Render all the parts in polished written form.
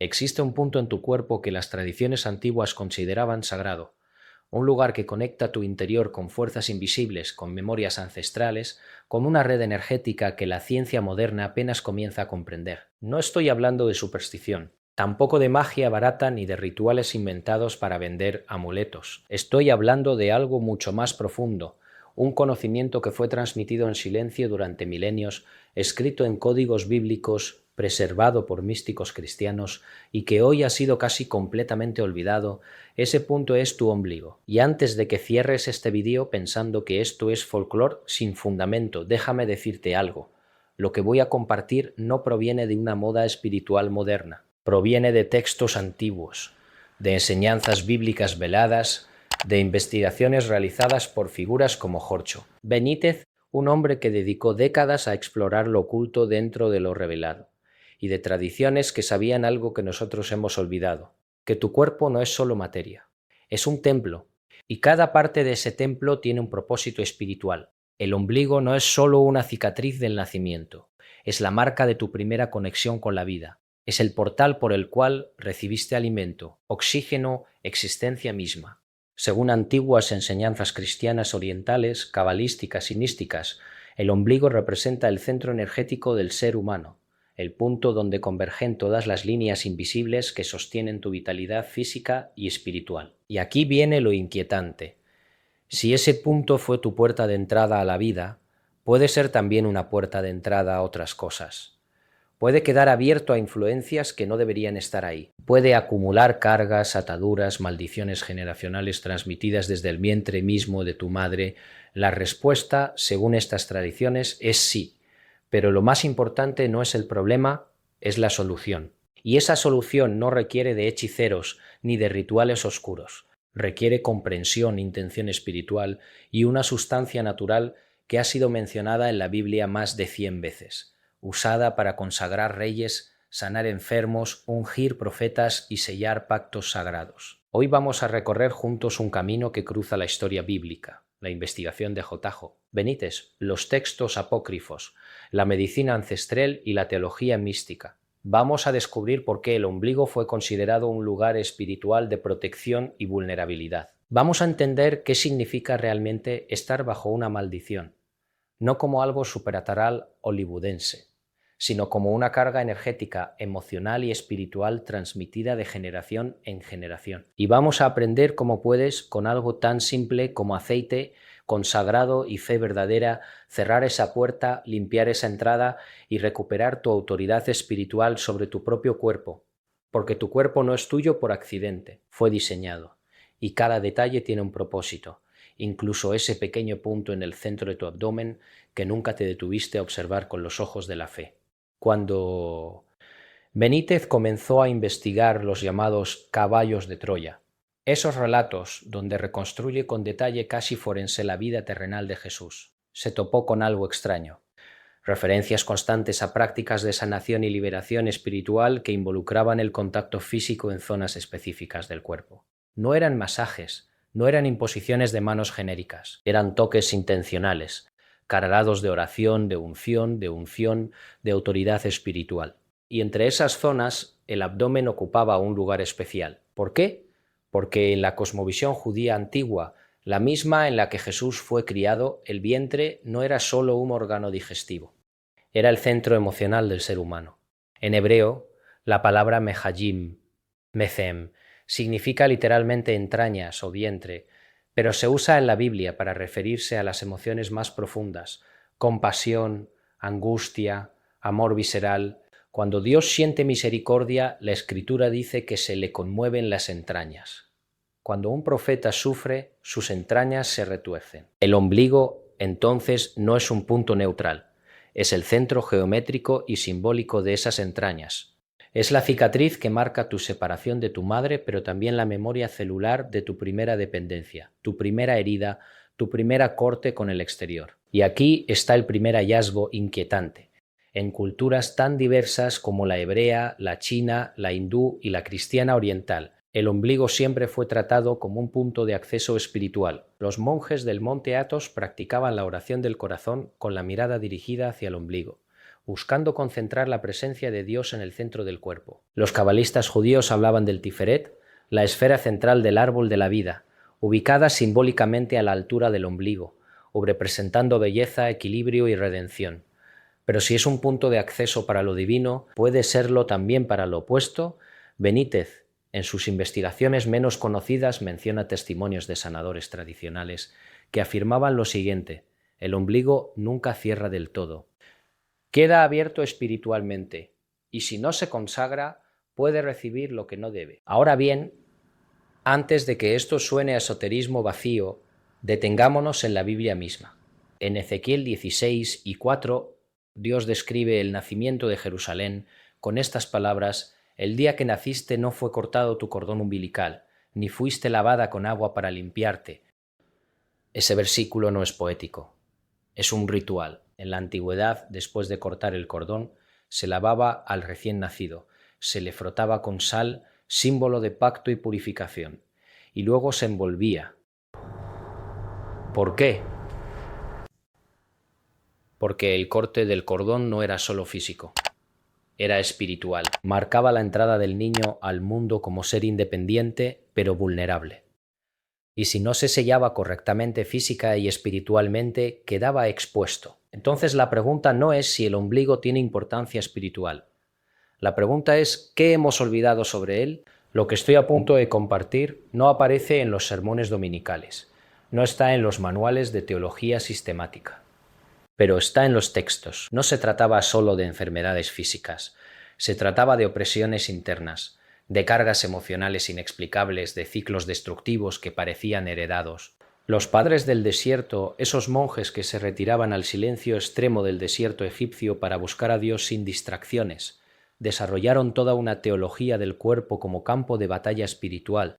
Existe un punto en tu cuerpo que las tradiciones antiguas consideraban sagrado, un lugar que conecta tu interior con fuerzas invisibles, con memorias ancestrales, con una red energética que la ciencia moderna apenas comienza a comprender. No estoy hablando de superstición, tampoco de magia barata ni de rituales inventados para vender amuletos. Estoy hablando de algo mucho más profundo, un conocimiento que fue transmitido en silencio durante milenios, escrito en códigos bíblicos, preservado por místicos cristianos y que hoy ha sido casi completamente olvidado. Ese punto es tu ombligo. Y antes de que cierres este vídeo pensando que esto es folclore sin fundamento, déjame decirte algo. Lo que voy a compartir no proviene de una moda espiritual moderna, proviene de textos antiguos, de enseñanzas bíblicas veladas, de investigaciones realizadas por figuras como Jorcho Benítez, un hombre que dedicó décadas a explorar lo oculto dentro de lo revelado, y de tradiciones que sabían algo que nosotros hemos olvidado, que tu cuerpo no es solo materia, es un templo, y cada parte de ese templo tiene un propósito espiritual. El ombligo no es solo una cicatriz del nacimiento, es la marca de tu primera conexión con la vida, es el portal por el cual recibiste alimento, oxígeno, existencia misma. Según antiguas enseñanzas cristianas orientales, cabalísticas y místicas, el ombligo representa el centro energético del ser humano, el punto donde convergen todas las líneas invisibles que sostienen tu vitalidad física y espiritual. Y aquí viene lo inquietante. Si ese punto fue tu puerta de entrada a la vida, puede ser también una puerta de entrada a otras cosas. Puede quedar abierto a influencias que no deberían estar ahí. Puede acumular cargas, ataduras, maldiciones generacionales transmitidas desde el vientre mismo de tu madre. La respuesta, según estas tradiciones, es sí. Pero lo más importante no es el problema, es la solución. Y esa solución no requiere de hechiceros ni de rituales oscuros. Requiere comprensión, intención espiritual y una sustancia natural que ha sido mencionada en la Biblia más de 100 veces. Usada para consagrar reyes, sanar enfermos, ungir profetas y sellar pactos sagrados. Hoy vamos a recorrer juntos un camino que cruza la historia bíblica, la investigación de J.J. Benítez, los textos apócrifos, la medicina ancestral y la teología mística. Vamos a descubrir por qué el ombligo fue considerado un lugar espiritual de protección y vulnerabilidad. Vamos a entender qué significa realmente estar bajo una maldición, no como algo supernatural hollywoodense, sino como una carga energética, emocional y espiritual transmitida de generación en generación. Y vamos a aprender cómo puedes, con algo tan simple como aceite, consagrado y fe verdadera, cerrar esa puerta, limpiar esa entrada y recuperar tu autoridad espiritual sobre tu propio cuerpo, porque tu cuerpo no es tuyo por accidente, fue diseñado, y cada detalle tiene un propósito, incluso ese pequeño punto en el centro de tu abdomen que nunca te detuviste a observar con los ojos de la fe. Cuando Benítez comenzó a investigar los llamados caballos de Troya, esos relatos donde reconstruye con detalle casi forense la vida terrenal de Jesús, se topó con algo extraño. Referencias constantes a prácticas de sanación y liberación espiritual que involucraban el contacto físico en zonas específicas del cuerpo. No eran masajes, no eran imposiciones de manos genéricas, eran toques intencionales, cargados de oración, de unción, de autoridad espiritual. Y entre esas zonas, el abdomen ocupaba un lugar especial. ¿Por qué? Porque en la cosmovisión judía antigua, la misma en la que Jesús fue criado, el vientre no era solo un órgano digestivo, era el centro emocional del ser humano. En hebreo, la palabra mejayim, mechem, significa literalmente entrañas o vientre, pero se usa en la Biblia para referirse a las emociones más profundas, compasión, angustia, amor visceral. Cuando Dios siente misericordia, la Escritura dice que se le conmueven las entrañas. Cuando un profeta sufre, sus entrañas se retuercen. El ombligo, entonces, no es un punto neutral, es el centro geométrico y simbólico de esas entrañas. Es la cicatriz que marca tu separación de tu madre, pero también la memoria celular de tu primera dependencia, tu primera herida, tu primera corte con el exterior. Y aquí está el primer hallazgo inquietante. En culturas tan diversas como la hebrea, la china, la hindú y la cristiana oriental, el ombligo siempre fue tratado como un punto de acceso espiritual. Los monjes del monte Athos practicaban la oración del corazón con la mirada dirigida hacia el ombligo, buscando concentrar la presencia de Dios en el centro del cuerpo. Los cabalistas judíos hablaban del Tiferet, la esfera central del árbol de la vida, ubicada simbólicamente a la altura del ombligo, o representando belleza, equilibrio y redención. Pero si es un punto de acceso para lo divino, puede serlo también para lo opuesto. Benítez, en sus investigaciones menos conocidas, menciona testimonios de sanadores tradicionales que afirmaban lo siguiente: el ombligo nunca cierra del todo. Queda abierto espiritualmente, y si no se consagra, puede recibir lo que no debe. Ahora bien, antes de que esto suene a esoterismo vacío, detengámonos en la Biblia misma. En Ezequiel 16:4, Dios describe el nacimiento de Jerusalén con estas palabras: el día que naciste no fue cortado tu cordón umbilical, ni fuiste lavada con agua para limpiarte. Ese versículo no es poético, es un ritual. En la antigüedad, después de cortar el cordón, se lavaba al recién nacido, se le frotaba con sal, símbolo de pacto y purificación, y luego se envolvía. ¿Por qué? Porque el corte del cordón no era solo físico, era espiritual. Marcaba la entrada del niño al mundo como ser independiente, pero vulnerable. Y si no se sellaba correctamente física y espiritualmente, quedaba expuesto. Entonces la pregunta no es si el ombligo tiene importancia espiritual. La pregunta es, ¿qué hemos olvidado sobre él? Lo que estoy a punto de compartir no aparece en los sermones dominicales, no está en los manuales de teología sistemática, pero está en los textos. No se trataba solo de enfermedades físicas, se trataba de opresiones internas, de cargas emocionales inexplicables, de ciclos destructivos que parecían heredados. Los padres del desierto, esos monjes que se retiraban al silencio extremo del desierto egipcio para buscar a Dios sin distracciones, desarrollaron toda una teología del cuerpo como campo de batalla espiritual.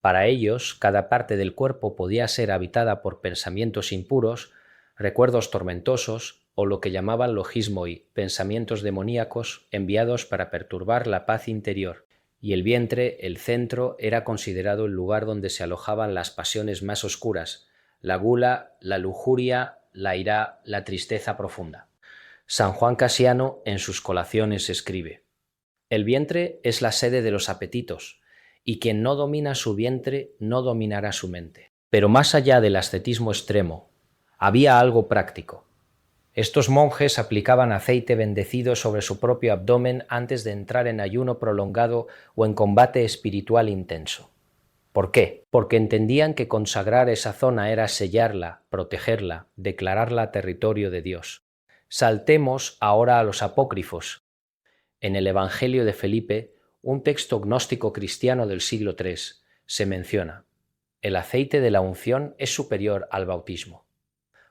Para ellos, cada parte del cuerpo podía ser habitada por pensamientos impuros, recuerdos tormentosos o lo que llamaban logismoi, pensamientos demoníacos enviados para perturbar la paz interior. Y el vientre, el centro, era considerado el lugar donde se alojaban las pasiones más oscuras, la gula, la lujuria, la ira, la tristeza profunda. San Juan Casiano en sus Colaciones escribe: el vientre es la sede de los apetitos, y quien no domina su vientre no dominará su mente. Pero más allá del ascetismo extremo, había algo práctico. Estos monjes aplicaban aceite bendecido sobre su propio abdomen antes de entrar en ayuno prolongado o en combate espiritual intenso. ¿Por qué? Porque entendían que consagrar esa zona era sellarla, protegerla, declararla territorio de Dios. Saltemos ahora a los apócrifos. En el Evangelio de Felipe, un texto gnóstico cristiano del siglo III, se menciona: el aceite de la unción es superior al bautismo,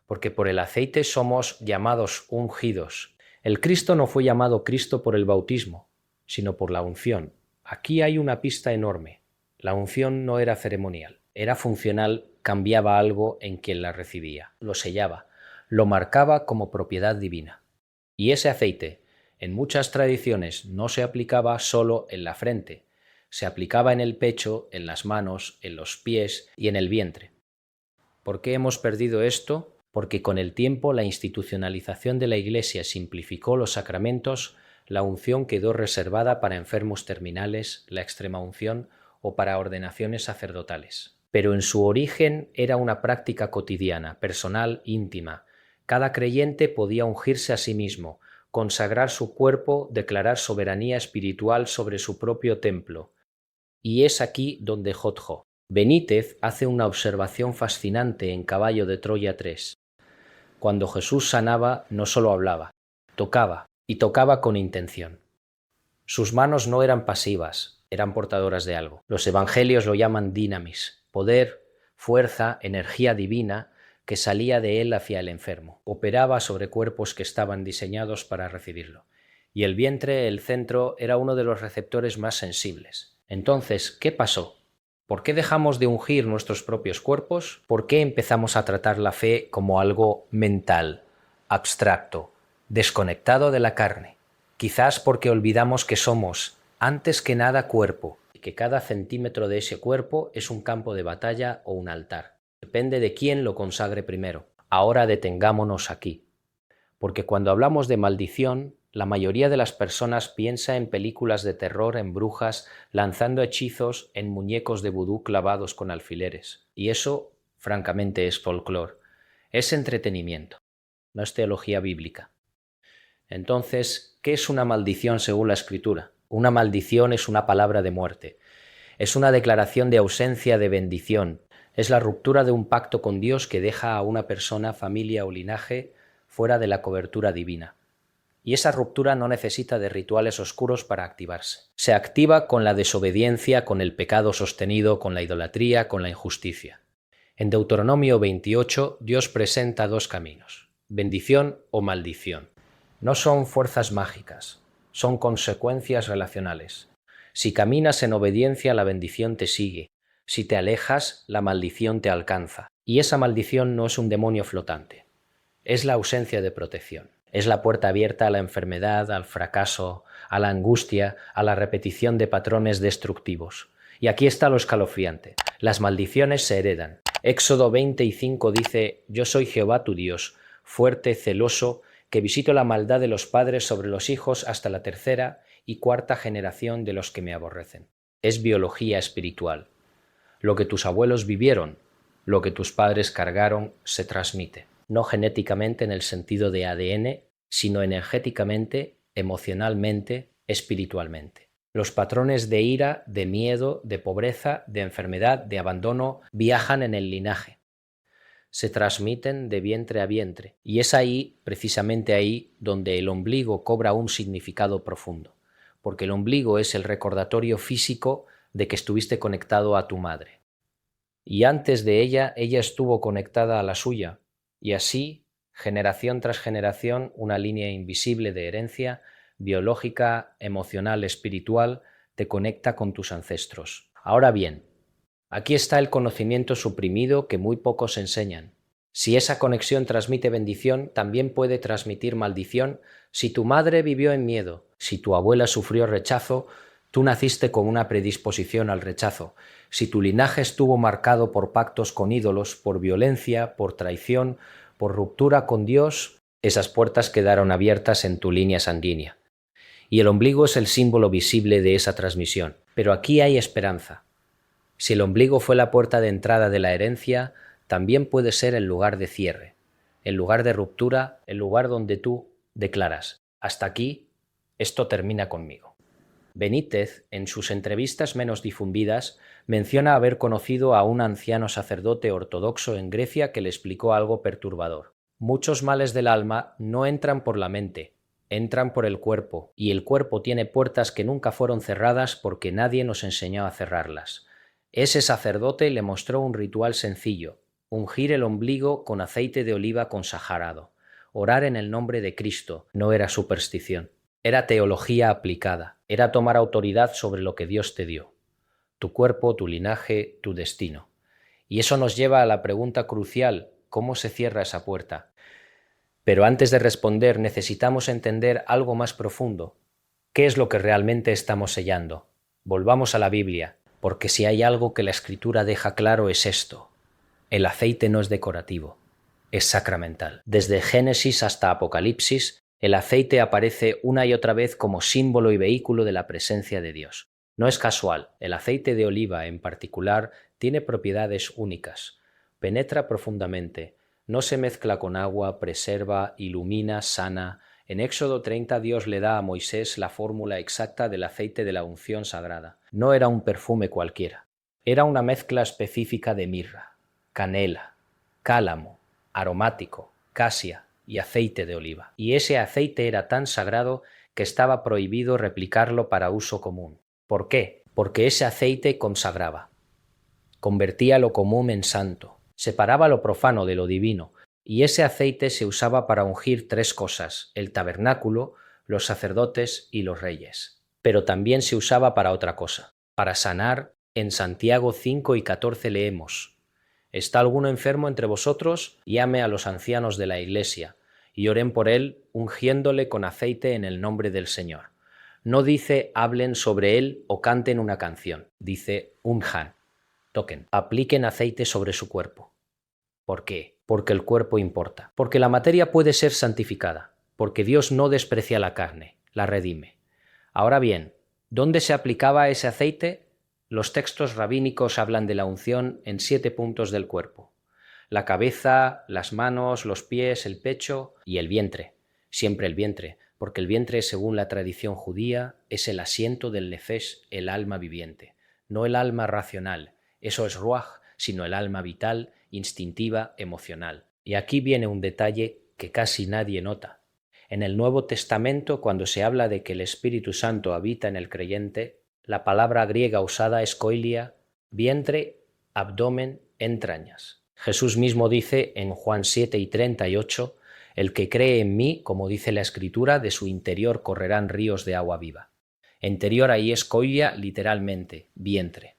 porque por el aceite somos llamados ungidos. El Cristo no fue llamado Cristo por el bautismo, sino por la unción. Aquí hay una pista enorme. La unción no era ceremonial, era funcional, cambiaba algo en quien la recibía, lo sellaba, lo marcaba como propiedad divina. Y ese aceite, en muchas tradiciones, no se aplicaba solo en la frente, se aplicaba en el pecho, en las manos, en los pies y en el vientre. ¿Por qué hemos perdido esto? Porque con el tiempo la institucionalización de la Iglesia simplificó los sacramentos, la unción quedó reservada para enfermos terminales, la extremaunción o para ordenaciones sacerdotales. Pero en su origen era una práctica cotidiana, personal, íntima. Cada creyente podía ungirse a sí mismo, consagrar su cuerpo, declarar soberanía espiritual sobre su propio templo. Y es aquí donde Jotjo. Benítez hace una observación fascinante en Caballo de Troya 3. Cuando Jesús sanaba, no solo hablaba, tocaba, y tocaba con intención. Sus manos no eran pasivas, eran portadoras de algo. Los evangelios lo llaman dinamis, poder, fuerza, energía divina que salía de él hacia el enfermo. Operaba sobre cuerpos que estaban diseñados para recibirlo. Y el vientre, el centro, era uno de los receptores más sensibles. Entonces, ¿qué pasó? ¿Por qué dejamos de ungir nuestros propios cuerpos? ¿Por qué empezamos a tratar la fe como algo mental, abstracto, desconectado de la carne? Quizás porque olvidamos que somos, antes que nada, cuerpo, y que cada centímetro de ese cuerpo es un campo de batalla o un altar. Depende de quién lo consagre primero. Ahora detengámonos aquí. porque cuando hablamos de maldición, la mayoría de las personas piensa en películas de terror, en brujas, lanzando hechizos, en muñecos de vudú clavados con alfileres. Y eso, francamente, es folclore. Es entretenimiento, no es teología bíblica. Entonces, ¿qué es una maldición según la Escritura? Una maldición es una palabra de muerte. Es una declaración de ausencia de bendición. Es la ruptura de un pacto con Dios que deja a una persona, familia o linaje fuera de la cobertura divina. Y esa ruptura no necesita de rituales oscuros para activarse. Se activa con la desobediencia, con el pecado sostenido, con la idolatría, con la injusticia. En Deuteronomio 28, Dios presenta dos caminos: bendición o maldición. No son fuerzas mágicas, son consecuencias relacionales. Si caminas en obediencia, la bendición te sigue. Si te alejas, la maldición te alcanza. Y esa maldición no es un demonio flotante, es la ausencia de protección. Es la puerta abierta a la enfermedad, al fracaso, a la angustia, a la repetición de patrones destructivos. Y aquí está lo escalofriante: las maldiciones se heredan. Éxodo 25 dice: Yo soy Jehová tu Dios, fuerte, celoso, que visito la maldad de los padres sobre los hijos hasta la tercera y cuarta generación de los que me aborrecen. Es biología espiritual. Lo que tus abuelos vivieron, lo que tus padres cargaron, se transmite. No genéticamente en el sentido de ADN, sino energéticamente, emocionalmente, espiritualmente. Los patrones de ira, de miedo, de pobreza, de enfermedad, de abandono, viajan en el linaje. Se transmiten de vientre a vientre. Y es ahí, precisamente ahí, donde el ombligo cobra un significado profundo. Porque el ombligo es el recordatorio físico de que estuviste conectado a tu madre. Y antes de ella estuvo conectada a la suya. Y así, generación tras generación, una línea invisible de herencia, biológica, emocional, espiritual, te conecta con tus ancestros. Ahora bien, aquí está el conocimiento suprimido que muy pocos enseñan. Si esa conexión transmite bendición, también puede transmitir maldición. Si tu madre vivió en miedo, si tu abuela sufrió rechazo, tú naciste con una predisposición al rechazo. Si tu linaje estuvo marcado por pactos con ídolos, por violencia, por traición, por ruptura con Dios, esas puertas quedaron abiertas en tu línea sanguínea. Y el ombligo es el símbolo visible de esa transmisión. Pero aquí hay esperanza. Si el ombligo fue la puerta de entrada de la herencia, también puede ser el lugar de cierre, el lugar de ruptura, el lugar donde tú declaras: hasta aquí, esto termina conmigo. Benítez, en sus entrevistas menos difundidas, menciona haber conocido a un anciano sacerdote ortodoxo en Grecia que le explicó algo perturbador. Muchos males del alma no entran por la mente, entran por el cuerpo, y el cuerpo tiene puertas que nunca fueron cerradas porque nadie nos enseñó a cerrarlas. Ese sacerdote le mostró un ritual sencillo: ungir el ombligo con aceite de oliva consagrado. Orar en el nombre de Cristo no era superstición. Era teología aplicada, era tomar autoridad sobre lo que Dios te dio, tu cuerpo, tu linaje, tu destino. Y eso nos lleva a la pregunta crucial: ¿cómo se cierra esa puerta? Pero antes de responder necesitamos entender algo más profundo. ¿Qué es lo que realmente estamos sellando? Volvamos a la Biblia, porque si hay algo que la Escritura deja claro es esto: el aceite no es decorativo, es sacramental. Desde Génesis hasta Apocalipsis, el aceite aparece una y otra vez como símbolo y vehículo de la presencia de Dios. No es casual, el aceite de oliva en particular tiene propiedades únicas. Penetra profundamente, no se mezcla con agua, preserva, ilumina, sana. En Éxodo 30 Dios le da a Moisés la fórmula exacta del aceite de la unción sagrada. No era un perfume cualquiera, era una mezcla específica de mirra, canela, cálamo, aromático, casia y aceite de oliva. Y ese aceite era tan sagrado que estaba prohibido replicarlo para uso común. ¿Por qué? Porque ese aceite consagraba, convertía lo común en santo, separaba lo profano de lo divino, y ese aceite se usaba para ungir tres cosas: el tabernáculo, los sacerdotes y los reyes. Pero también se usaba para otra cosa, para sanar. En Santiago 5 y 14 leemos: ¿Está alguno enfermo entre vosotros? Llame a los ancianos de la iglesia, y oren por él, ungiéndole con aceite en el nombre del Señor. No dice hablen sobre él o canten una canción, dice unjan, toquen, apliquen aceite sobre su cuerpo. ¿Por qué? porque el cuerpo importa, porque la materia puede ser santificada, porque Dios no desprecia la carne, la redime. Ahora bien, ¿dónde se aplicaba ese aceite? Los textos rabínicos hablan de la unción en 7 puntos del cuerpo: la cabeza, las manos, los pies, el pecho y el vientre. Siempre el vientre, porque el vientre, según la tradición judía, es el asiento del nefesh, el alma viviente, no el alma racional, eso es ruaj, sino el alma vital, instintiva, emocional. Y aquí viene un detalle que casi nadie nota. En el Nuevo Testamento, cuando se habla de que el Espíritu Santo habita en el creyente, la palabra griega usada es koilia, vientre, abdomen, entrañas. Jesús mismo dice en Juan 7 y 38, el que cree en mí, como dice la Escritura, de su interior correrán ríos de agua viva. Interior ahí es koilia, literalmente, vientre.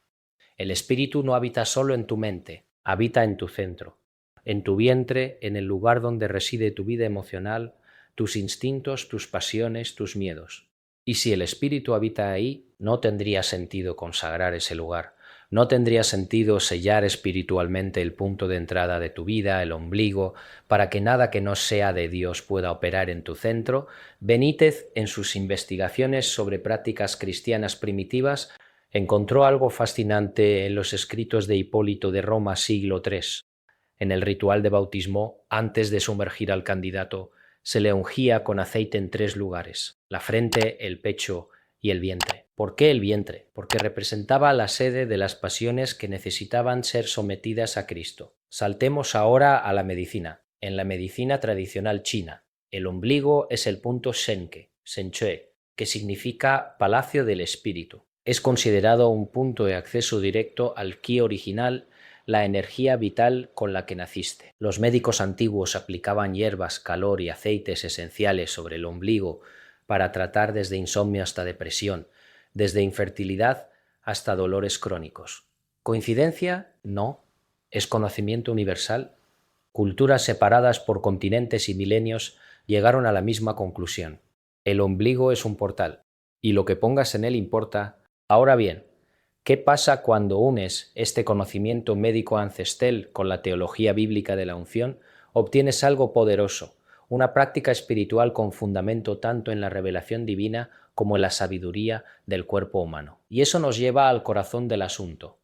El Espíritu no habita solo en tu mente, habita en tu centro, en tu vientre, en el lugar donde reside tu vida emocional, tus instintos, tus pasiones, tus miedos. Y si el Espíritu habita ahí, no tendría sentido consagrar ese lugar, no tendría sentido sellar espiritualmente el punto de entrada de tu vida, el ombligo, para que nada que no sea de Dios pueda operar en tu centro. Benítez, en sus investigaciones sobre prácticas cristianas primitivas, encontró algo fascinante en los escritos de Hipólito de Roma, siglo III. En el ritual de bautismo, antes de sumergir al candidato, se le ungía con aceite en 3 lugares: la frente, el pecho y el vientre. ¿Por qué el vientre? Porque representaba la sede de las pasiones que necesitaban ser sometidas a Cristo. Saltemos ahora a la medicina. En la medicina tradicional china, el ombligo es el punto Shenke, Shenchue, que significa palacio del espíritu. Es considerado un punto de acceso directo al ki original, la energía vital con la que naciste. Los médicos antiguos aplicaban hierbas, calor y aceites esenciales sobre el ombligo para tratar desde insomnio hasta depresión, desde infertilidad hasta dolores crónicos. ¿Coincidencia? No. ¿Es conocimiento universal? Culturas separadas por continentes y milenios llegaron a la misma conclusión. El ombligo es un portal, y lo que pongas en él importa. Ahora bien, ¿qué pasa cuando unes este conocimiento médico ancestral con la teología bíblica de la unción? Obtienes algo poderoso, una práctica espiritual con fundamento tanto en la revelación divina como en la sabiduría del cuerpo humano. Y eso nos lleva al corazón del asunto.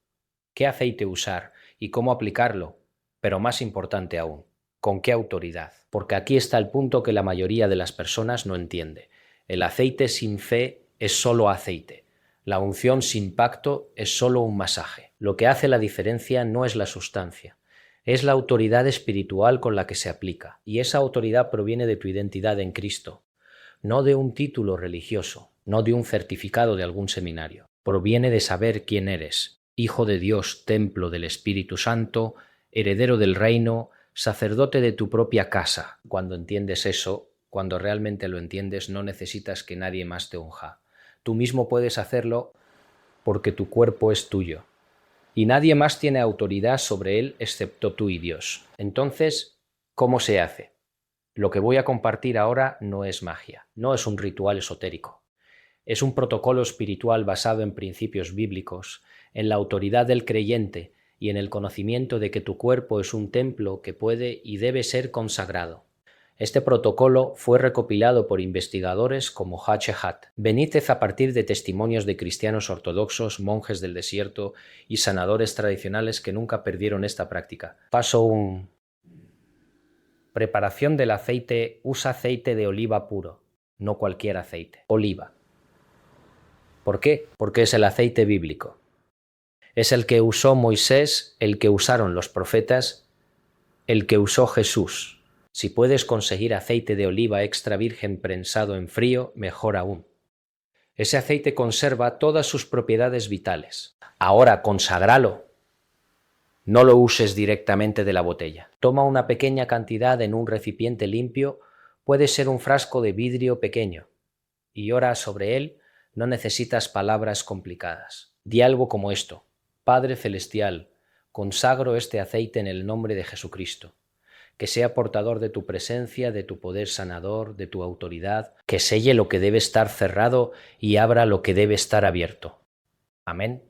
¿Qué aceite usar y cómo aplicarlo? Pero más importante aún, ¿con qué autoridad? Porque aquí está el punto que la mayoría de las personas no entiende. El aceite sin fe es solo aceite. La unción sin pacto es solo un masaje. Lo que hace la diferencia no es la sustancia, es la autoridad espiritual con la que se aplica, y esa autoridad proviene de tu identidad en Cristo, no de un título religioso, no de un certificado de algún seminario. Proviene de saber quién eres, Hijo de Dios, templo del Espíritu Santo, heredero del reino, sacerdote de tu propia casa. Cuando entiendes eso, cuando realmente lo entiendes, no necesitas que nadie más te unja. Tú mismo puedes hacerlo porque tu cuerpo es tuyo y nadie más tiene autoridad sobre él excepto tú y Dios. Entonces, ¿cómo se hace? Lo que voy a compartir ahora no es magia, no es un ritual esotérico. Es un protocolo espiritual basado en principios bíblicos, en la autoridad del creyente y en el conocimiento de que tu cuerpo es un templo que puede y debe ser consagrado. Este protocolo fue recopilado por investigadores como H. Hatt Benítez a partir de testimonios de cristianos ortodoxos, monjes del desierto y sanadores tradicionales que nunca perdieron esta práctica. Paso 1. Preparación del aceite. Usa aceite de oliva puro, no cualquier aceite. Oliva. ¿Por qué? Porque es el aceite bíblico. Es el que usó Moisés, el que usaron los profetas, el que usó Jesús. Si puedes conseguir aceite de oliva extra virgen prensado en frío, mejor aún. Ese aceite conserva todas sus propiedades vitales. Ahora, conságralo. No lo uses directamente de la botella. Toma una pequeña cantidad en un recipiente limpio, puede ser un frasco de vidrio pequeño, y ora sobre él. No necesitas palabras complicadas. Di algo como esto: Padre Celestial, consagro este aceite en el nombre de Jesucristo. Que sea portador de tu presencia, de tu poder sanador, de tu autoridad, que selle lo que debe estar cerrado y abra lo que debe estar abierto. Amén.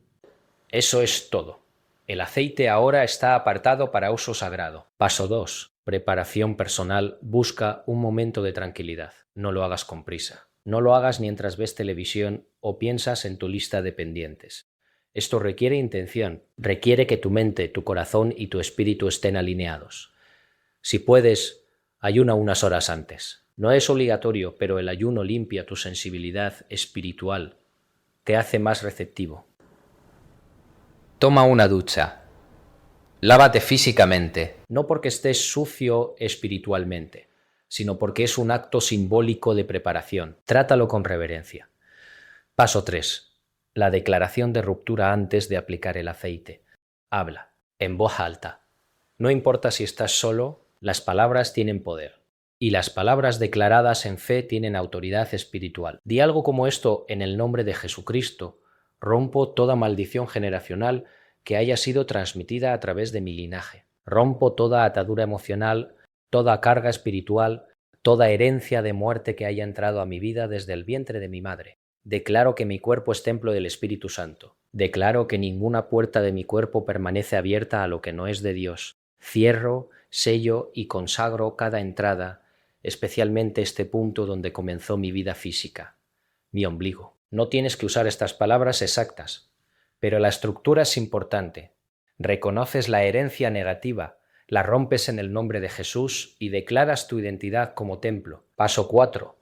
Eso es todo. El aceite ahora está apartado para uso sagrado. Paso 2. Preparación personal. Busca un momento de tranquilidad. No lo hagas con prisa. No lo hagas mientras ves televisión o piensas en tu lista de pendientes. Esto requiere intención, requiere que tu mente, tu corazón y tu espíritu estén alineados. Si puedes, ayuna unas horas antes. No es obligatorio, pero el ayuno limpia tu sensibilidad espiritual, te hace más receptivo. Toma una ducha. Lávate físicamente, no porque estés sucio espiritualmente, sino porque es un acto simbólico de preparación. Trátalo con reverencia. Paso 3. La declaración de ruptura antes de aplicar el aceite. Habla, en voz alta. No importa si estás solo, las palabras tienen poder. Y las palabras declaradas en fe tienen autoridad espiritual. Di algo como esto: en el nombre de Jesucristo, rompo toda maldición generacional que haya sido transmitida a través de mi linaje. Rompo toda atadura emocional, toda carga espiritual, toda herencia de muerte que haya entrado a mi vida desde el vientre de mi madre. Declaro que mi cuerpo es templo del Espíritu Santo. Declaro que ninguna puerta de mi cuerpo permanece abierta a lo que no es de Dios. Cierro, sello y consagro cada entrada, especialmente este punto donde comenzó mi vida física, mi ombligo. No tienes que usar estas palabras exactas, pero la estructura es importante. Reconoces la herencia negativa, la rompes en el nombre de Jesús y declaras tu identidad como templo. Paso 4.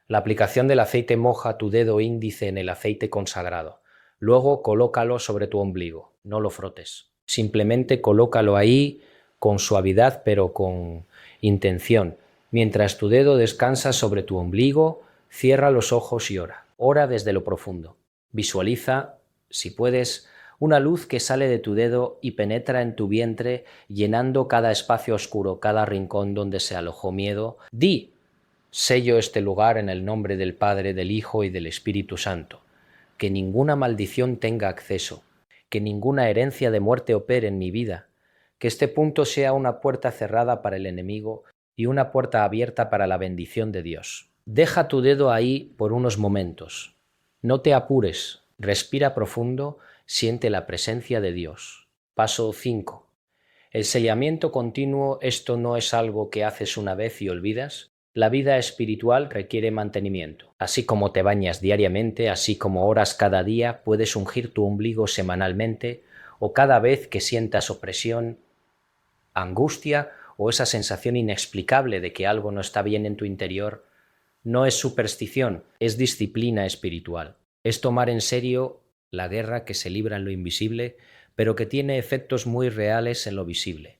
La aplicación del aceite. Moja tu dedo índice en el aceite consagrado. Luego colócalo sobre tu ombligo. No lo frotes. Simplemente colócalo ahí con suavidad pero con intención. Mientras tu dedo descansa sobre tu ombligo, cierra los ojos y ora. Ora desde lo profundo. Visualiza, si puedes, una luz que sale de tu dedo y penetra en tu vientre, llenando cada espacio oscuro, cada rincón donde se alojó miedo. Di: sello este lugar en el nombre del Padre, del Hijo y del Espíritu Santo. Que ninguna maldición tenga acceso, que ninguna herencia de muerte opere en mi vida, que este punto sea una puerta cerrada para el enemigo y una puerta abierta para la bendición de Dios. Deja tu dedo ahí por unos momentos. No te apures, respira profundo, siente la presencia de Dios. Paso 5. El sellamiento continuo. Esto no es algo que haces una vez y olvidas. La vida espiritual requiere mantenimiento. Así como te bañas diariamente, así como oras cada día, puedes ungir tu ombligo semanalmente o cada vez que sientas opresión, angustia o esa sensación inexplicable de que algo no está bien en tu interior. No es superstición, es disciplina espiritual. Es tomar en serio la guerra que se libra en lo invisible, pero que tiene efectos muy reales en lo visible.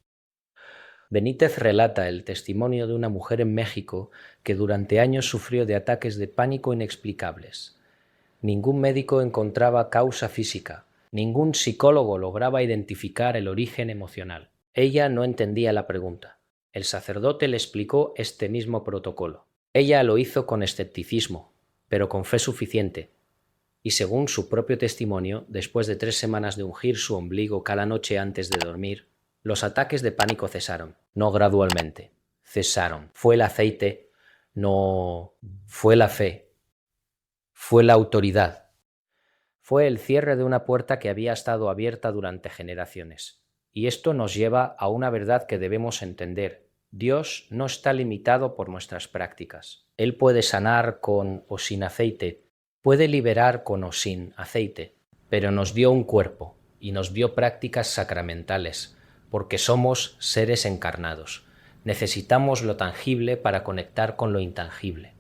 Benítez relata el testimonio de una mujer en México que durante años sufrió de ataques de pánico inexplicables. Ningún médico encontraba causa física, ningún psicólogo lograba identificar el origen emocional. Ella no entendía la pregunta. El sacerdote le explicó este mismo protocolo. Ella lo hizo con escepticismo, pero con fe suficiente. Y según su propio testimonio, después de 3 semanas de ungir su ombligo cada noche antes de dormir, los ataques de pánico cesaron. No gradualmente, cesaron. Fue el aceite, no fue la fe, fue la autoridad. Fue el cierre de una puerta que había estado abierta durante generaciones. Y esto nos lleva a una verdad que debemos entender. Dios no está limitado por nuestras prácticas. Él puede sanar con o sin aceite, puede liberar con o sin aceite, pero nos dio un cuerpo y nos dio prácticas sacramentales, porque somos seres encarnados. Necesitamos lo tangible para conectar con lo intangible.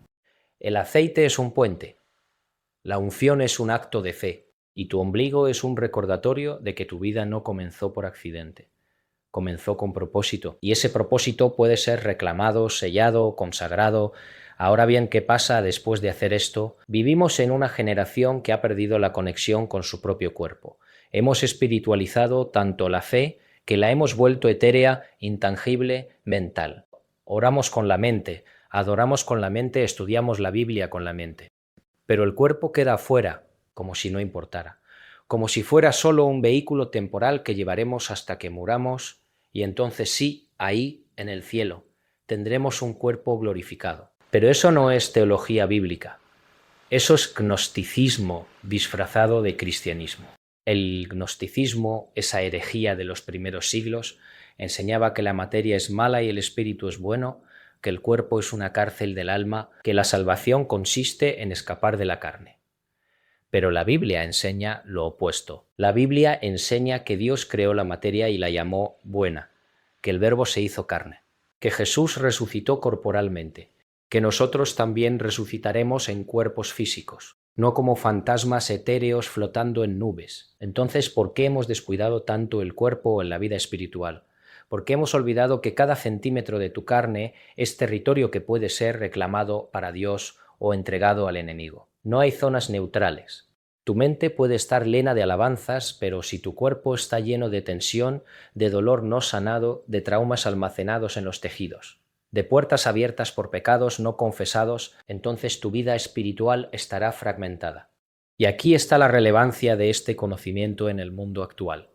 El aceite es un puente. La unción es un acto de fe, y tu ombligo es un recordatorio de que tu vida no comenzó por accidente. Comenzó con propósito, y ese propósito puede ser reclamado, sellado, consagrado. Ahora bien, ¿qué pasa después de hacer esto? Vivimos en una generación que ha perdido la conexión con su propio cuerpo. Hemos espiritualizado tanto la fe que la hemos vuelto etérea, intangible, mental. Oramos con la mente, adoramos con la mente, estudiamos la Biblia con la mente. Pero el cuerpo queda afuera, como si no importara, como si fuera solo un vehículo temporal que llevaremos hasta que muramos, y entonces sí, ahí, en el cielo, tendremos un cuerpo glorificado. Pero eso no es teología bíblica, eso es gnosticismo disfrazado de cristianismo. El gnosticismo, esa herejía de los primeros siglos, enseñaba que la materia es mala y el espíritu es bueno, que el cuerpo es una cárcel del alma, que la salvación consiste en escapar de la carne. Pero la Biblia enseña lo opuesto. La Biblia enseña que Dios creó la materia y la llamó buena, que el Verbo se hizo carne, que Jesús resucitó corporalmente, que nosotros también resucitaremos en cuerpos físicos, no como fantasmas etéreos flotando en nubes. Entonces, ¿por qué hemos descuidado tanto el cuerpo en la vida espiritual? ¿Por qué hemos olvidado que cada centímetro de tu carne es territorio que puede ser reclamado para Dios o entregado al enemigo? No hay zonas neutrales. Tu mente puede estar llena de alabanzas, pero si tu cuerpo está lleno de tensión, de dolor no sanado, de traumas almacenados en los tejidos, de puertas abiertas por pecados no confesados, entonces tu vida espiritual estará fragmentada. Y aquí está la relevancia de este conocimiento en el mundo actual.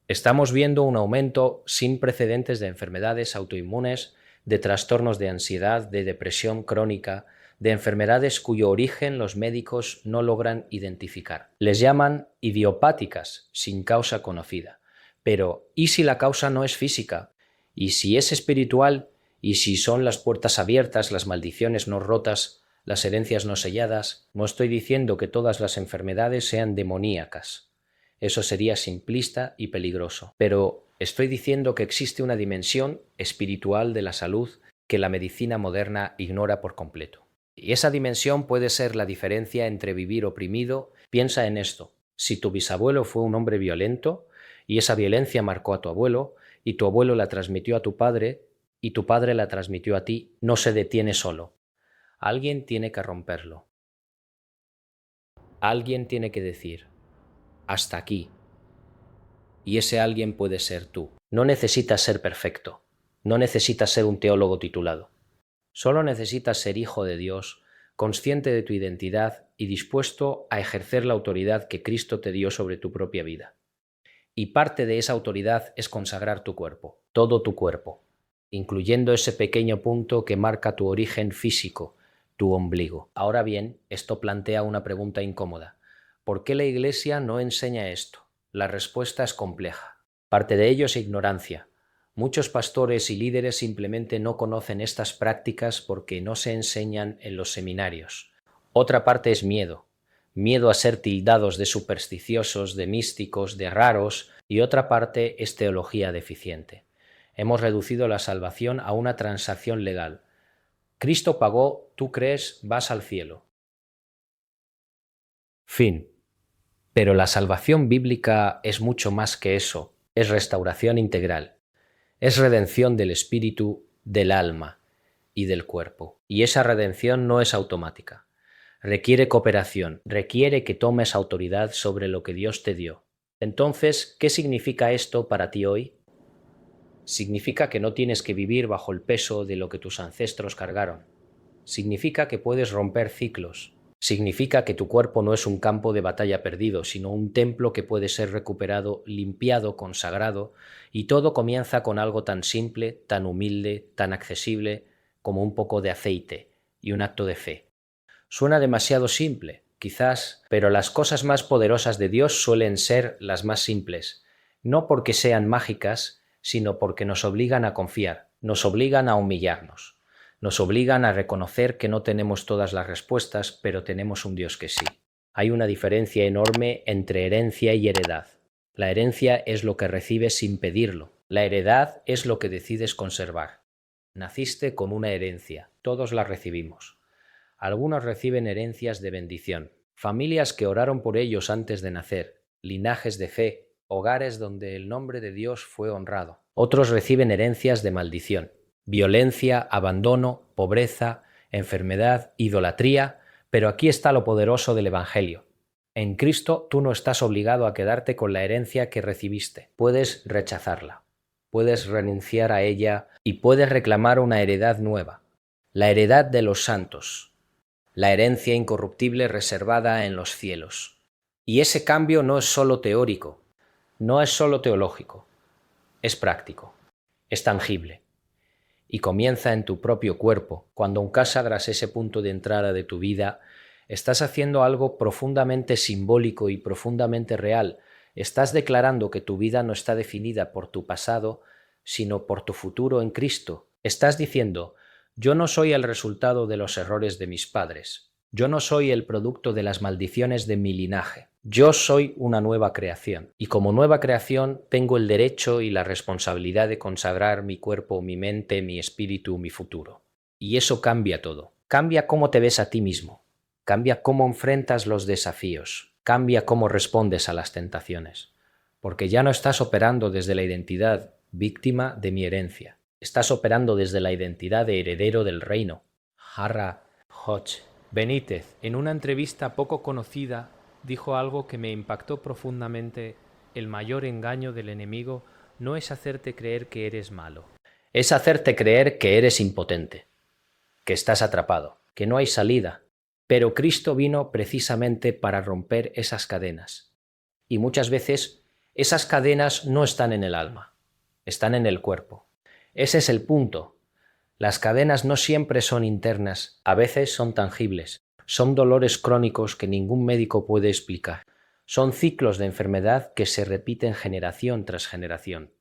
Estamos viendo un aumento sin precedentes de enfermedades autoinmunes, de trastornos de ansiedad, de depresión crónica, de enfermedades cuyo origen los médicos no logran identificar. Les llaman idiopáticas, sin causa conocida. Pero, ¿y si la causa no es física? ¿Y si es espiritual? ¿Y si son las puertas abiertas, las maldiciones no rotas, las herencias no selladas? No estoy diciendo que todas las enfermedades sean demoníacas. Eso sería simplista y peligroso. Pero estoy diciendo que existe una dimensión espiritual de la salud que la medicina moderna ignora por completo. Y esa dimensión puede ser la diferencia entre vivir oprimido. Piensa en esto. Si tu bisabuelo fue un hombre violento y esa violencia marcó a tu abuelo y tu abuelo la transmitió a tu padre y tu padre la transmitió a ti, no se detiene solo. Alguien tiene que romperlo. Alguien tiene que decir, hasta aquí. Y ese alguien puede ser tú. No necesitas ser perfecto. No necesitas ser un teólogo titulado. Solo necesitas ser hijo de Dios, consciente de tu identidad y dispuesto a ejercer la autoridad que Cristo te dio sobre tu propia vida. Y parte de esa autoridad es consagrar tu cuerpo, todo tu cuerpo, incluyendo ese pequeño punto que marca tu origen físico, tu ombligo. Ahora bien, esto plantea una pregunta incómoda. ¿Por qué la Iglesia no enseña esto? La respuesta es compleja. Parte de ello es ignorancia. Muchos pastores y líderes simplemente no conocen estas prácticas porque no se enseñan en los seminarios. Otra parte es miedo. Miedo a ser tildados de supersticiosos, de místicos, de raros, y otra parte es teología deficiente. Hemos reducido la salvación a una transacción legal. Cristo pagó, tú crees, vas al cielo. Fin. Pero la salvación bíblica es mucho más que eso, es restauración integral. Es redención del espíritu, del alma y del cuerpo. Y esa redención no es automática. Requiere cooperación, requiere que tomes autoridad sobre lo que Dios te dio. Entonces, ¿qué significa esto para ti hoy? Significa que no tienes que vivir bajo el peso de lo que tus ancestros cargaron. Significa que puedes romper ciclos. Significa que tu cuerpo no es un campo de batalla perdido, sino un templo que puede ser recuperado, limpiado, consagrado, y todo comienza con algo tan simple, tan humilde, tan accesible, como un poco de aceite y un acto de fe. Suena demasiado simple, quizás, pero las cosas más poderosas de Dios suelen ser las más simples, no porque sean mágicas, sino porque nos obligan a confiar, nos obligan a humillarnos. Nos obligan a reconocer que no tenemos todas las respuestas, pero tenemos un Dios que sí. Hay una diferencia enorme entre herencia y heredad. La herencia es lo que recibes sin pedirlo. La heredad es lo que decides conservar. Naciste con una herencia. Todos la recibimos. Algunos reciben herencias de bendición. Familias que oraron por ellos antes de nacer. Linajes de fe. Hogares donde el nombre de Dios fue honrado. Otros reciben herencias de maldición. Violencia, abandono, pobreza, enfermedad, idolatría, pero aquí está lo poderoso del Evangelio. En Cristo tú no estás obligado a quedarte con la herencia que recibiste. Puedes rechazarla, puedes renunciar a ella y puedes reclamar una heredad nueva, la heredad de los santos, la herencia incorruptible reservada en los cielos. Y ese cambio no es solo teórico, no es solo teológico, es práctico, es tangible. Y comienza en tu propio cuerpo. Cuando consagras ese punto de entrada de tu vida, estás haciendo algo profundamente simbólico y profundamente real. Estás declarando que tu vida no está definida por tu pasado, sino por tu futuro en Cristo. Estás diciendo, yo no soy el resultado de los errores de mis padres. Yo no soy el producto de las maldiciones de mi linaje. Yo soy una nueva creación. Y como nueva creación tengo el derecho y la responsabilidad de consagrar mi cuerpo, mi mente, mi espíritu, mi futuro. Y eso cambia todo. Cambia cómo te ves a ti mismo. Cambia cómo enfrentas los desafíos. Cambia cómo respondes a las tentaciones. Porque ya no estás operando desde la identidad víctima de mi herencia. Estás operando desde la identidad de heredero del reino. Hara Hodge Benítez, en una entrevista poco conocida, dijo algo que me impactó profundamente. El mayor engaño del enemigo no es hacerte creer que eres malo. Es hacerte creer que eres impotente, que estás atrapado, que no hay salida. Pero Cristo vino precisamente para romper esas cadenas. Y muchas veces esas cadenas no están en el alma, están en el cuerpo. Ese es el punto. Las cadenas no siempre son internas, a veces son tangibles. Son dolores crónicos que ningún médico puede explicar. Son ciclos de enfermedad que se repiten generación tras generación.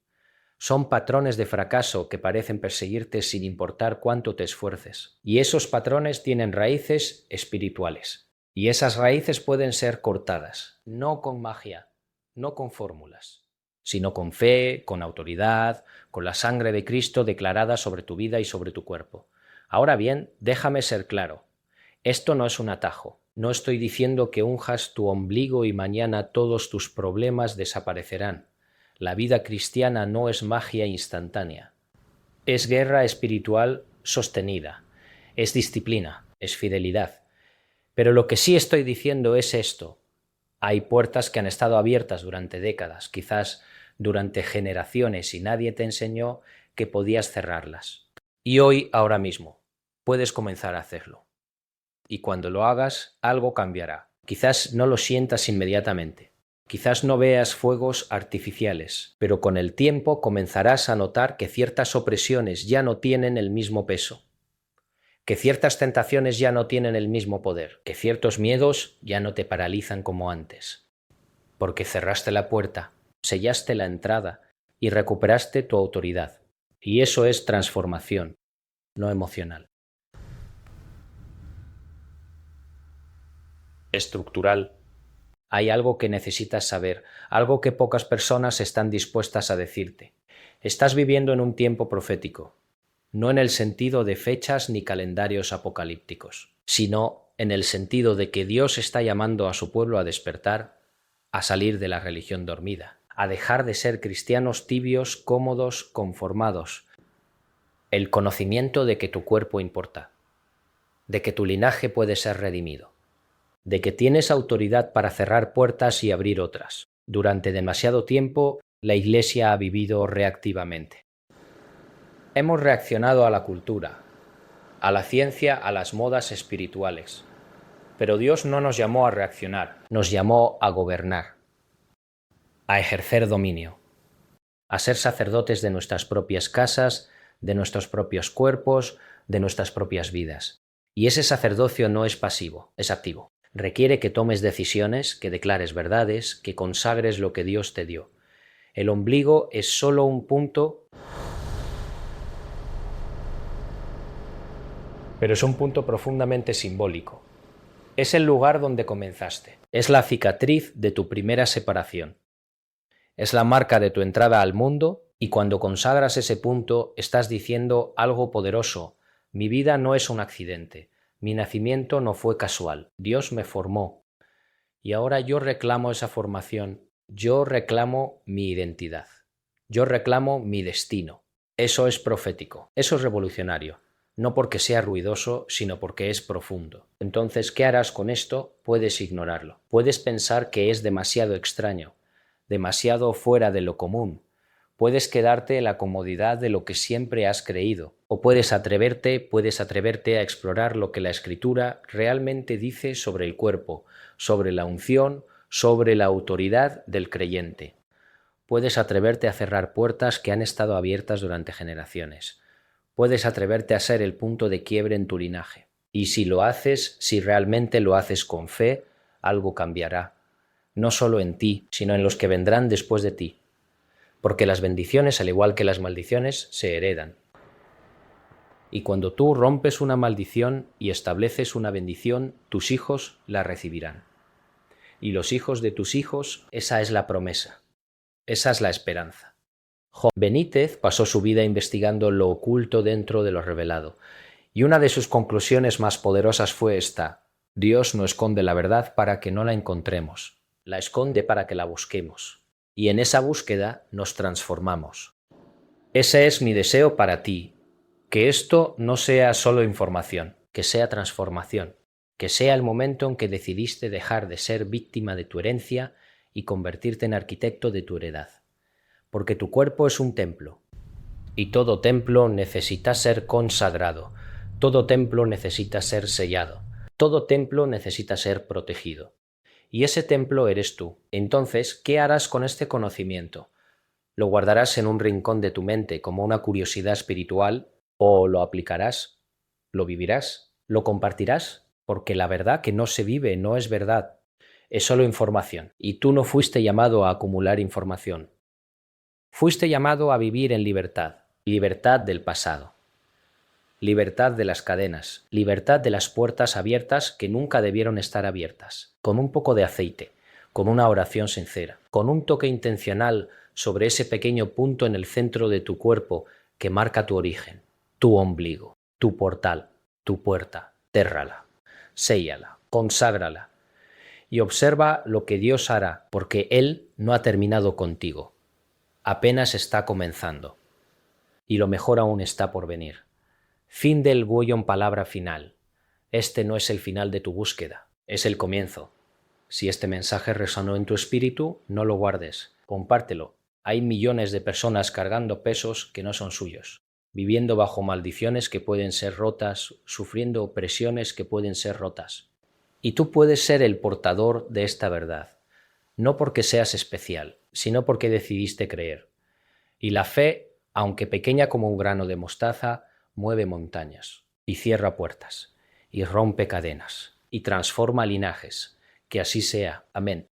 Son patrones de fracaso que parecen perseguirte sin importar cuánto te esfuerces. Y esos patrones tienen raíces espirituales. Y esas raíces pueden ser cortadas, no con magia, no con fórmulas, sino con fe, con autoridad, con la sangre de Cristo declarada sobre tu vida y sobre tu cuerpo. Ahora bien, déjame ser claro. Esto no es un atajo. No estoy diciendo que unjas tu ombligo y mañana todos tus problemas desaparecerán. La vida cristiana no es magia instantánea. Es guerra espiritual sostenida. Es disciplina, es fidelidad. Pero lo que sí estoy diciendo es esto. Hay puertas que han estado abiertas durante décadas, quizás durante generaciones, y nadie te enseñó que podías cerrarlas. Y hoy, ahora mismo, puedes comenzar a hacerlo. Y cuando lo hagas, algo cambiará. Quizás no lo sientas inmediatamente. Quizás no veas fuegos artificiales, pero con el tiempo comenzarás a notar que ciertas opresiones ya no tienen el mismo peso, que ciertas tentaciones ya no tienen el mismo poder, que ciertos miedos ya no te paralizan como antes, porque cerraste la puerta, sellaste la entrada y recuperaste tu autoridad. Y eso es transformación, no emocional. Estructural. Hay algo que necesitas saber, algo que pocas personas están dispuestas a decirte. Estás viviendo en un tiempo profético, no en el sentido de fechas ni calendarios apocalípticos, sino en el sentido de que Dios está llamando a su pueblo a despertar, a salir de la religión dormida, a dejar de ser cristianos tibios, cómodos, conformados. El conocimiento de que tu cuerpo importa, de que tu linaje puede ser redimido, de que tienes autoridad para cerrar puertas y abrir otras. Durante demasiado tiempo, la Iglesia ha vivido reactivamente. Hemos reaccionado a la cultura, a la ciencia, a las modas espirituales. Pero Dios no nos llamó a reaccionar, nos llamó a gobernar, a ejercer dominio, a ser sacerdotes de nuestras propias casas, de nuestros propios cuerpos, de nuestras propias vidas. Y ese sacerdocio no es pasivo, es activo. Requiere que tomes decisiones, que declares verdades, que consagres lo que Dios te dio. El ombligo es solo un punto, pero es un punto profundamente simbólico. Es el lugar donde comenzaste. Es la cicatriz de tu primera separación. Es la marca de tu entrada al mundo, y cuando consagras ese punto estás diciendo algo poderoso. Mi vida no es un accidente. Mi nacimiento no fue casual. Dios me formó. Y ahora yo reclamo esa formación. Yo reclamo mi identidad. Yo reclamo mi destino. Eso es profético. Eso es revolucionario. No porque sea ruidoso, sino porque es profundo. Entonces, ¿qué harás con esto? Puedes ignorarlo. Puedes pensar que es demasiado extraño, demasiado fuera de lo común. Puedes quedarte en la comodidad de lo que siempre has creído, o puedes atreverte a explorar lo que la Escritura realmente dice sobre el cuerpo, sobre la unción, sobre la autoridad del creyente. Puedes atreverte a cerrar puertas que han estado abiertas durante generaciones. Puedes atreverte a ser el punto de quiebre en tu linaje. Y si lo haces, si realmente lo haces con fe, algo cambiará. no solo en ti, sino en los que vendrán después de ti. Porque las bendiciones, al igual que las maldiciones, se heredan. Y cuando tú rompes una maldición y estableces una bendición, tus hijos la recibirán. Y los hijos de tus hijos, esa es la promesa, esa es la esperanza. Benítez pasó su vida investigando lo oculto dentro de lo revelado, y una de sus conclusiones más poderosas fue esta: Dios no esconde la verdad para que no la encontremos, la esconde para que la busquemos, y en esa búsqueda nos transformamos. Ese es mi deseo para ti, que esto no sea solo información, que sea transformación, que sea el momento en que decidiste dejar de ser víctima de tu herencia y convertirte en arquitecto de tu heredad. Porque tu cuerpo es un templo, y todo templo necesita ser consagrado, todo templo necesita ser sellado, todo templo necesita ser protegido. Y ese templo eres tú. Entonces, ¿qué harás con este conocimiento? ¿Lo guardarás en un rincón de tu mente como una curiosidad espiritual o lo aplicarás? ¿Lo vivirás? ¿Lo compartirás? Porque la verdad que no se vive no es verdad, es solo información, y tú no fuiste llamado a acumular información. Fuiste llamado a vivir en libertad, libertad del pasado, libertad de las cadenas, libertad de las puertas abiertas que nunca debieron estar abiertas, con un poco de aceite, con una oración sincera, con un toque intencional sobre ese pequeño punto en el centro de tu cuerpo que marca tu origen, tu ombligo, tu portal, tu puerta. Térrala, séllala, conságrala y observa lo que Dios hará, porque Él no ha terminado contigo. Apenas está comenzando. Y lo mejor aún está por venir. Fin del Guion palabra final. Este no es el final de tu búsqueda, es el comienzo. Si este mensaje resonó en tu espíritu, no lo guardes, compártelo. Hay millones de personas cargando pesos que no son suyos, viviendo bajo maldiciones que pueden ser rotas, sufriendo opresiones que pueden ser rotas. Y tú puedes ser el portador de esta verdad, no porque seas especial, sino porque decidiste creer. Y la fe, aunque pequeña como un grano de mostaza, mueve montañas, y cierra puertas, y rompe cadenas, y transforma linajes. Que así sea. Amén.